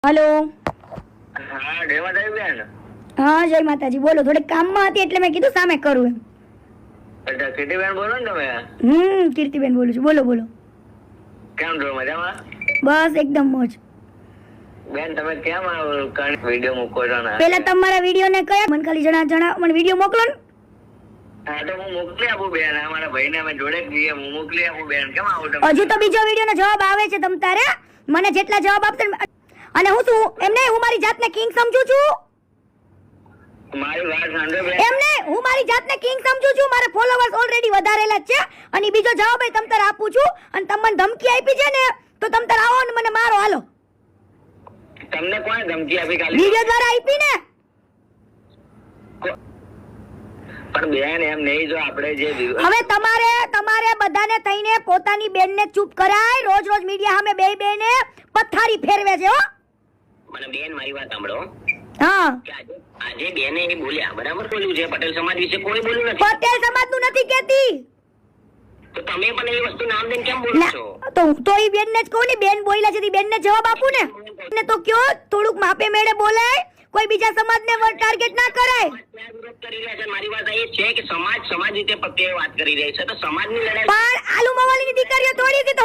Hello हाँ जय माताजी बेन। हाँ जय माताजी बोलो थोड़े કામમાં હતી એટલે મેં કીધું સામે કરું એમ अच्छा કીર્તિબેન બોલો ને તમે? કીર્તિબેન બોલું છું બોલો બોલો કેમ છો મજામાં? બસ એકદમ મોજ બેન તમે કેમ આ વિડીયો મૂકો છો ને? પહેલા તમારા વિડિયો ને કયા મને ખાલી જણા મને વિડિયો મોકલો ને હા તો હું મોકલી આપું બેન, અમારા ભાઈને અમે જોડે જ જઈએ, હું મોકલી આપું બેન. કેમ આવું તમે? હજુ તો બીજો વિડિયો નો જવાબ આવે છે તમ તારે મને જેટલા જવાબ આપશે ને અને હું શું એમ નહીં હું મારી જાતને કિંગ સમજુ છું મારી વાત સાંભળો બેન. એમ નહીં હું મારી જાતને કિંગ સમજુ છું મારા ફોલોવર્સ ઓલરેડી વધારેલા જ છે અને બીજો જવાબ એ તમ તારે આપું છું અને તમને ધમકી આપી છે ને તો તમ તારે આવો ને મને મારો હાલો તમને કોણે ધમકી આપી કાલે? વિડિયો દ્વારા આપી ને પણ બેન એમ નહીં, જો આપણે જે હવે તમારે બધાને થઈને પોતાની બેનને ચૂપ કરાય રોજ રોજ મીડિયા સામે બે બેને પથારી ફેરવે છે હો. મને બેન મારી વાત સાંભળો હા કે આજે બેને એ બોલ્યા બરાબર બોલ્યું છે, પટેલ સમાજ વિશે કોઈ બોલ્યું નથી. પટેલ સમાજનું નથી કહેતી તો તમે પણ એ વસ્તુ નામ દઈને કેમ બોલો છો? તો હું તો ઈ બેનને જ કહું ને બેન બોલ્યા છે ઈ બેનને જવાબ આપું ને તો કયો થોડુંક માપે મેળે બોલાય કોઈ બીજા સમાજને ટાર્ગેટ ના કરાય. વિરોધ કરી રહ્યા છે. મારી વાત એ છે કે સમાજ રીતે પ્રત્યે વાત કરી રહી છે તો સમાજની લડાઈ પણ આલુ મવાલીની દીકરીઓ થોડી કે